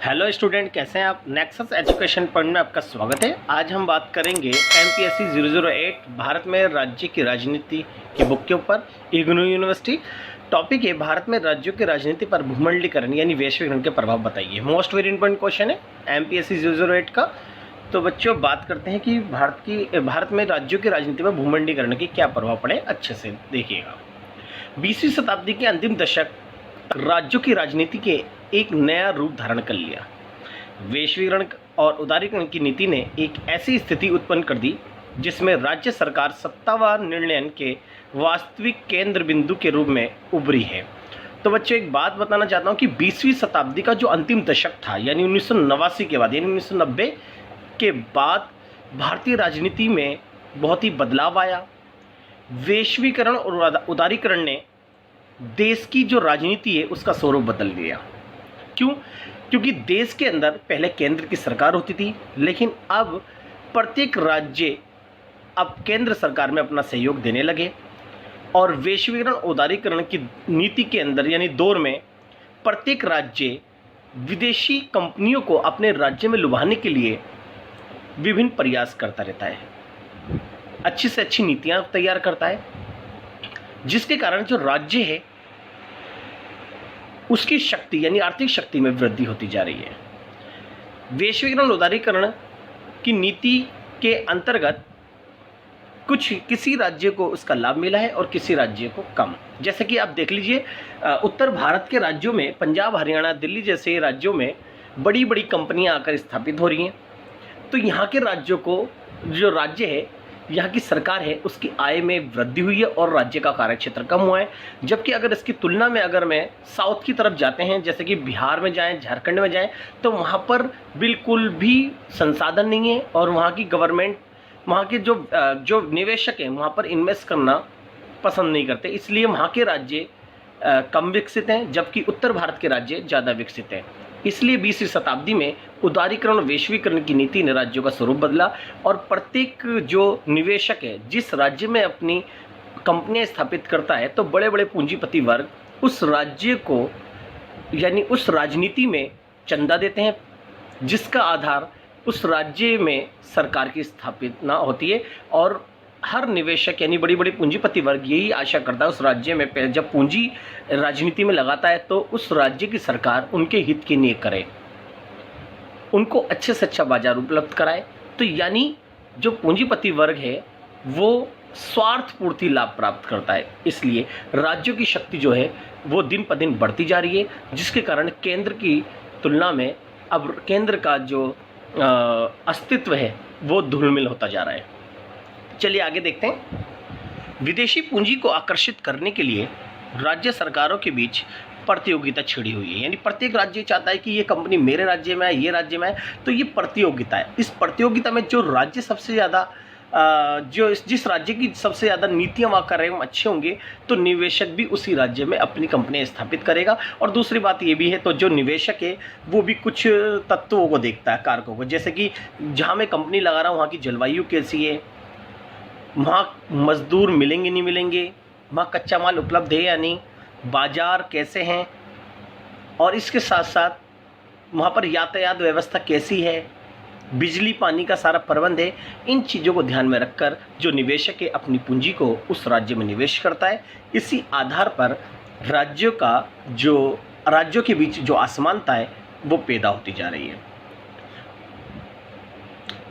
Hello student, कैसे हैं आप। नेक्सस एजुकेशन पॉइंट में आपका स्वागत है। आज हम बात करेंगे एमपीएससी 008 भारत में राज्य की राजनीति की बुक के ऊपर। इग्नू यूनिवर्सिटी टॉपिक है भारत में राज्यों की राजनीति पर भूमंडलीकरण यानी वैश्वीकरण के प्रभाव बताइए। मोस्ट वेरी इंपॉर्टेंट क्वेश्चन है एमपीएससी 008 का। तो बच्चों बात करते हैं कि भारत में राज्यों की राजनीति में भूमंडलीकरण के क्या प्रभाव पड़े। अच्छे से देखिएगा। 20वीं शताब्दी के अंतिम दशक राज्यों की राजनीति के एक नया रूप धारण कर लिया। वैश्वीकरण और उदारीकरण की नीति ने एक ऐसी स्थिति उत्पन्न कर दी जिसमें राज्य सरकार सत्तावार निर्णयन के वास्तविक केंद्र बिंदु के रूप में उभरी है। तो बच्चों एक बात बताना चाहता हूं कि 20वीं शताब्दी का जो अंतिम दशक था यानी 1989 के बाद यानी 1990 के बाद भारतीय राजनीति में बहुत ही बदलाव आया। वैश्वीकरण और उदारीकरण ने देश की जो राजनीति है उसका स्वरूप बदल दिया। क्यों? क्योंकि देश के अंदर पहले केंद्र की सरकार होती थी, लेकिन अब प्रत्येक राज्य अब केंद्र सरकार में अपना सहयोग देने लगे और वैश्वीकरण उदारीकरण की नीति के अंदर यानी दौर में प्रत्येक राज्य विदेशी कंपनियों को अपने राज्य में लुभाने के लिए विभिन्न प्रयास करता रहता है, अच्छी से अच्छी नीतियां तैयार करता है, जिसके कारण जो राज्य है उसकी शक्ति यानी आर्थिक शक्ति में वृद्धि होती जा रही है। वैश्वीकरण उदारीकरण की नीति के अंतर्गत किसी राज्य को उसका लाभ मिला है और किसी राज्य को कम। जैसे कि आप देख लीजिए, उत्तर भारत के राज्यों में पंजाब, हरियाणा, दिल्ली जैसे राज्यों में बड़ी बड़ी कंपनियां आकर स्थापित हो रही हैं। तो यहाँ के राज्यों को जो राज्य है, यहाँ की सरकार है, उसकी आय में वृद्धि हुई है और राज्य का कार्यक्षेत्र कम हुआ है। जबकि अगर इसकी तुलना में अगर मैं साउथ की तरफ जाते हैं, जैसे कि बिहार में जाएं, झारखंड में जाएं, तो वहाँ पर बिल्कुल भी संसाधन नहीं है और वहाँ की गवर्नमेंट, वहाँ के जो निवेशक हैं वहाँ पर इन्वेस्ट करना पसंद नहीं करते, इसलिए वहाँ के राज्य कम विकसित हैं, जबकि उत्तर भारत के राज्य ज़्यादा विकसित हैं। इसलिए 20वीं शताब्दी में उदारीकरण और वैश्वीकरण की नीति ने राज्यों का स्वरूप बदला और प्रत्येक जो निवेशक है जिस राज्य में अपनी कंपनियां स्थापित करता है, तो बड़े बड़े पूंजीपति वर्ग उस राज्य को यानी उस राजनीति में चंदा देते हैं, जिसका आधार उस राज्य में सरकार की स्थापना होती है। और हर निवेशक यानी बड़ी बड़ी पूंजीपति वर्ग यही आशा करता है उस राज्य में जब पूंजी राजनीति में लगाता है तो उस राज्य की सरकार उनके हित की नींव करे, उनको अच्छे से अच्छा बाजार उपलब्ध कराए। तो यानी जो पूंजीपति वर्ग है वो स्वार्थ पूर्ति लाभ प्राप्त करता है, इसलिए राज्यों की शक्ति जो है वो दिन पर दिन बढ़ती जा रही है, जिसके कारण केंद्र की तुलना में अब केंद्र का जो अस्तित्व है वो धूमिल होता जा रहा है। चलिए आगे देखते हैं। विदेशी पूंजी को आकर्षित करने के लिए राज्य सरकारों के बीच प्रतियोगिता छिड़ी हुई है, यानी प्रत्येक राज्य चाहता है कि ये कंपनी मेरे राज्य में है, ये राज्य में है, तो ये प्रतियोगिता है। इस प्रतियोगिता में जो राज्य सबसे ज़्यादा जिस राज्य की सबसे ज़्यादा नीतियाँ वहाँ कर रहे हैं अच्छे होंगे, तो निवेशक भी उसी राज्य में अपनी कंपनियाँ स्थापित करेगा। और दूसरी बात ये भी है, तो जो निवेशक है वो भी कुछ तत्वों को देखता है, कारकों को, जैसे कि जहाँ मैं कंपनी लगा रहा हूँ वहाँ की जलवायु कैसी है, वहाँ मज़दूर मिलेंगे नहीं मिलेंगे, वहाँ कच्चा माल उपलब्ध है या नहीं, बाज़ार कैसे हैं, और इसके साथ साथ वहाँ पर यातायात व्यवस्था कैसी है, बिजली पानी का सारा प्रबंध है। इन चीज़ों को ध्यान में रखकर जो निवेशक है अपनी पूंजी को उस राज्य में निवेश करता है। इसी आधार पर राज्यों के बीच जो असमानता है वो पैदा होती जा रही है।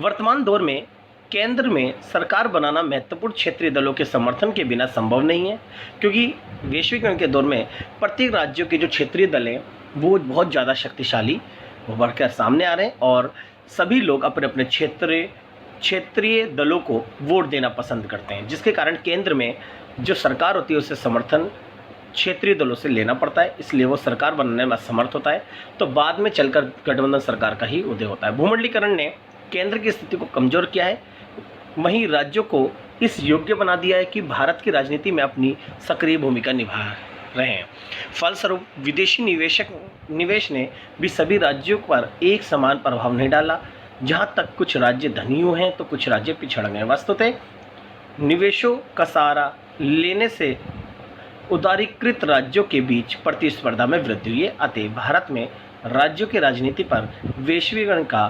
वर्तमान दौर में केंद्र में सरकार बनाना महत्वपूर्ण क्षेत्रीय दलों के समर्थन के बिना संभव नहीं है, क्योंकि वैश्वीकरण के दौर में प्रत्येक राज्यों के जो क्षेत्रीय दल हैं वो बहुत ज़्यादा शक्तिशाली बढ़कर सामने आ रहे हैं और सभी लोग अपने अपने क्षेत्रीय दलों को वोट देना पसंद करते हैं, जिसके कारण केंद्र में जो सरकार होती है उससे समर्थन क्षेत्रीय दलों से लेना पड़ता है, इसलिए वो सरकार बनने में असमर्थ होता है। तो बाद में चलकर गठबंधन सरकार का ही उदय होता है। भूमंडलीकरण ने केंद्र की स्थिति को कमज़ोर किया है, वहीं राज्यों को इस योग्य बना दिया है कि भारत की राजनीति में अपनी सक्रिय भूमिका निभा रहे हैं। फलस्वरूप विदेशी निवेश ने भी सभी राज्यों पर एक समान प्रभाव नहीं डाला। जहाँ तक कुछ राज्य धनी हुए हैं तो कुछ राज्य पिछड़ गए। वस्तुतः निवेशों का सहारा लेने से उदारीकृत राज्यों के बीच प्रतिस्पर्धा में वृद्धि हुई है। अतः भारत में राज्यों की राजनीति पर वैश्वीकरण का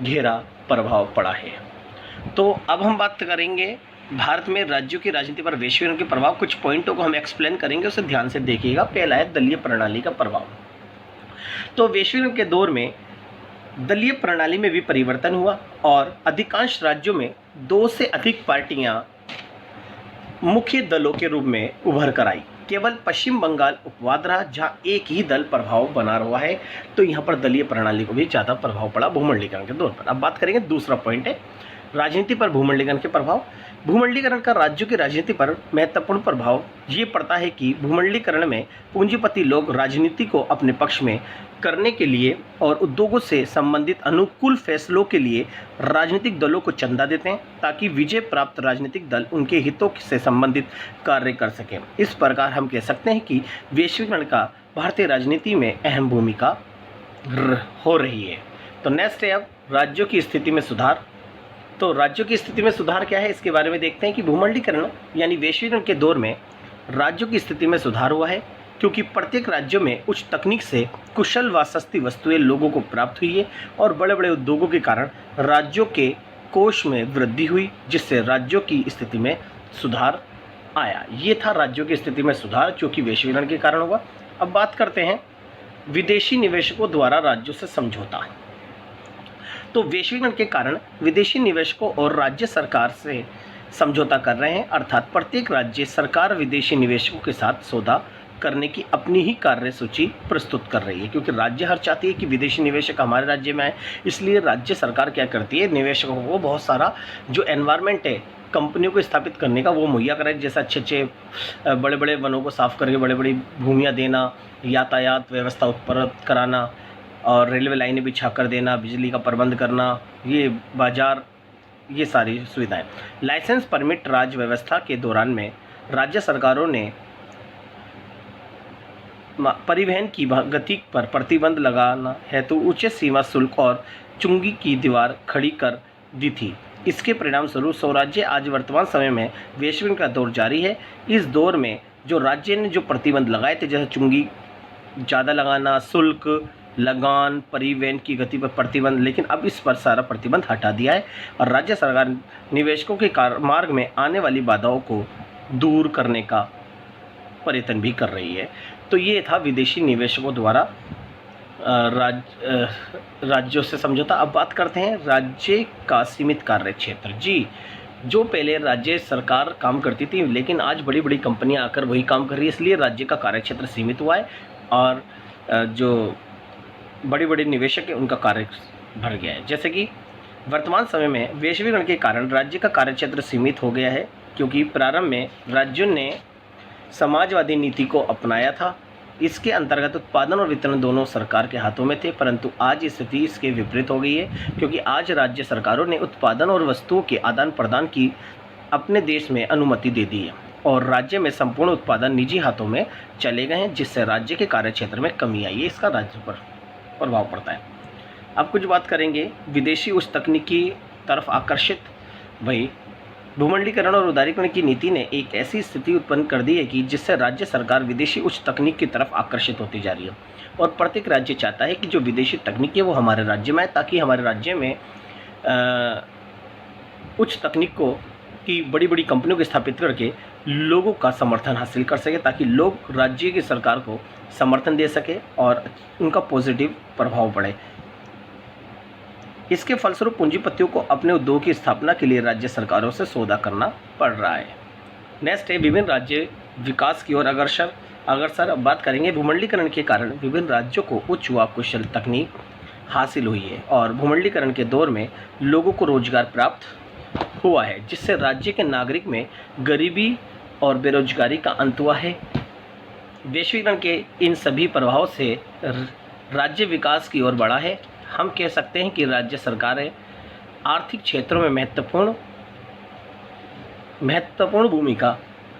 गहरा प्रभाव पड़ा है। तो अब हम बात करेंगे भारत में राज्यों की राजनीति पर वैश्वीकरण के प्रभाव। कुछ पॉइंटों को हम एक्सप्लेन करेंगे, उसे ध्यान से देखिएगा। पहला है दलीय प्रणाली का प्रभाव। तो वैश्वीकरण के दौर में दलीय प्रणाली में भी परिवर्तन हुआ और अधिकांश राज्यों में 2 से अधिक पार्टियां मुख्य दलों के रूप में उभर कर आई। केवल पश्चिम बंगाल उपवाद रहा जहां एक ही दल प्रभाव बना हुआ है। तो यहाँ पर दलीय प्रणाली को भी ज़्यादा प्रभाव पड़ा भूमंडलीकरण के दौर पर। अब बात करेंगे दूसरा पॉइंट है राजनीति पर भूमंडलीकरण के प्रभाव। भूमंडलीकरण का राज्यों की राजनीति पर महत्वपूर्ण प्रभाव ये पड़ता है कि भूमंडलीकरण में पूंजीपति लोग राजनीति को अपने पक्ष में करने के लिए और उद्योगों से संबंधित अनुकूल फैसलों के लिए राजनीतिक दलों को चंदा देते हैं ताकि विजय प्राप्त राजनीतिक दल उनके हितों से संबंधित कार्य कर सकें। इस प्रकार हम कह सकते हैं कि वैश्वीकरण का भारतीय राजनीति में अहम भूमिका हो रही है। तो नेक्स्ट है अब राज्यों की स्थिति में सुधार। तो राज्यों की स्थिति में सुधार क्या है, इसके बारे में देखते हैं कि भूमंडलीकरण यानी वैश्वीकरण के दौर में राज्यों की स्थिति में सुधार हुआ है क्योंकि प्रत्येक राज्यों में उच्च तकनीक से कुशल व सस्ती वस्तुएं लोगों को प्राप्त हुई है और बड़े बड़े उद्योगों के कारण राज्यों के कोष में वृद्धि हुई जिससे राज्यों की स्थिति में सुधार आया। ये था राज्यों की स्थिति में सुधार जो कि वैश्वीकरण के कारण हुआ। अब बात करते हैं विदेशी निवेशकों द्वारा राज्यों से समझौता। तो वैश्वीकरण के कारण विदेशी निवेशकों और राज्य सरकार से समझौता कर रहे हैं, अर्थात प्रत्येक राज्य सरकार विदेशी निवेशकों के साथ सौदा करने की अपनी ही कार्य सूची प्रस्तुत कर रही है क्योंकि राज्य हर चाहती है कि विदेशी निवेशक हमारे राज्य में आए। इसलिए राज्य सरकार क्या करती है, निवेशकों को बहुत सारा जो एनवायरनमेंट है कंपनियों को स्थापित करने का वो मुहैया कराए, जैसे अच्छे बड़े बड़े वनों को साफ करके बड़ी बड़ी भूमियाँ देना, यातायात व्यवस्था उत्पन्न कराना और रेलवे लाइनें बिछा कर देना, बिजली का प्रबंध करना, ये बाजार, ये सारी सुविधाएं। लाइसेंस परमिट राज्य व्यवस्था के दौरान में राज्य सरकारों ने परिवहन की गति पर प्रतिबंध लगाना हेतु उच्च सीमा शुल्क और चुंगी की दीवार खड़ी कर दी थी। इसके परिणाम स्वरूप स्वराज्य आज वर्तमान समय में वैश्वीकरण का दौर जारी है। इस दौर में जो राज्य ने जो प्रतिबंध लगाए थे, जैसे चुंगी ज़्यादा लगाना, शुल्क, लगान, परिवहन की गति पर प्रतिबंध, लेकिन अब इस पर सारा प्रतिबंध हटा दिया है और राज्य सरकार निवेशकों के मार्ग में आने वाली बाधाओं को दूर करने का प्रयत्न भी कर रही है। तो ये था विदेशी निवेशकों द्वारा राज्यों से समझौता। अब बात करते हैं राज्य का सीमित कार्य क्षेत्र। जी, जो पहले राज्य सरकार काम करती थी लेकिन आज बड़ी बड़ी कंपनियां आकर वही काम कर रही है, इसलिए राज्य का कार्य क्षेत्र सीमित हुआ है और जो बड़ी बड़ी निवेशक है उनका कार्य भर गया है। जैसे कि वर्तमान समय में वैश्वीकरण के कारण राज्य का कार्यक्षेत्र सीमित हो गया है क्योंकि प्रारंभ में राज्यों ने समाजवादी नीति को अपनाया था। इसके अंतर्गत उत्पादन और वितरण दोनों सरकार के हाथों में थे, परंतु आज स्थिति इसके विपरीत हो गई है क्योंकि आज राज्य सरकारों ने उत्पादन और वस्तुओं के आदान प्रदान की अपने देश में अनुमति दे दी है और राज्य में संपूर्ण उत्पादन निजी हाथों में चले गए हैं जिससे राज्य के कार्यक्षेत्र में कमी आई है। इसका राज्य पर प्रभाव पड़ता है। अब कुछ बात करेंगे विदेशी उच्च तकनीक की तरफ आकर्षित। वही भूमंडलीकरण और उदारीकरण की नीति ने एक ऐसी स्थिति उत्पन्न कर दी है कि जिससे राज्य सरकार विदेशी उच्च तकनीक की तरफ आकर्षित होती जा रही है और प्रत्येक राज्य चाहता है कि जो विदेशी तकनीक है वो हमारे राज्य में आए ताकि हमारे राज्य में उच्च तकनीक को की बड़ी बड़ी कंपनियों को स्थापित करके लोगों का समर्थन हासिल कर सके ताकि लोग राज्य की सरकार को समर्थन दे सके और उनका पॉजिटिव प्रभाव पड़े। इसके फलस्वरूप पूंजीपतियों को अपने उद्योग की स्थापना के लिए राज्य सरकारों से सौदा करना पड़ रहा है। नेक्स्ट है विभिन्न राज्य विकास की ओर अग्रसर। अब बात करेंगे भूमंडलीकरण के कारण विभिन्न राज्यों को उच्च व कुशल तकनीक हासिल हुई है और भूमंडलीकरण के दौर में लोगों को रोजगार प्राप्त हुआ है जिससे राज्य के नागरिक में गरीबी और बेरोजगारी का अंत हुआ है। वैश्वीकरण के इन सभी प्रभावों से राज्य विकास की ओर बढ़ा है। हम कह सकते हैं कि राज्य सरकारें आर्थिक क्षेत्रों में महत्वपूर्ण भूमिका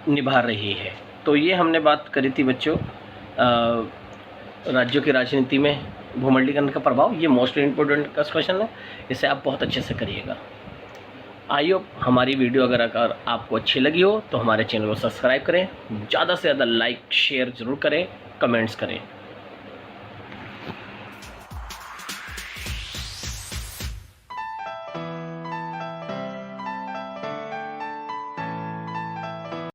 निभा रही है। तो ये हमने बात करी थी बच्चों राज्यों की राजनीति में भूमंडलीकरण का प्रभाव। ये मोस्ट इम्पोर्टेंट का क्वेश्चन है, इसे आप बहुत अच्छे से करिएगा। आई होप हमारी वीडियो अगर आपको अच्छी लगी हो तो हमारे चैनल को सब्सक्राइब करें, ज़्यादा से ज़्यादा लाइक शेयर ज़रूर करें, कमेंट्स करें।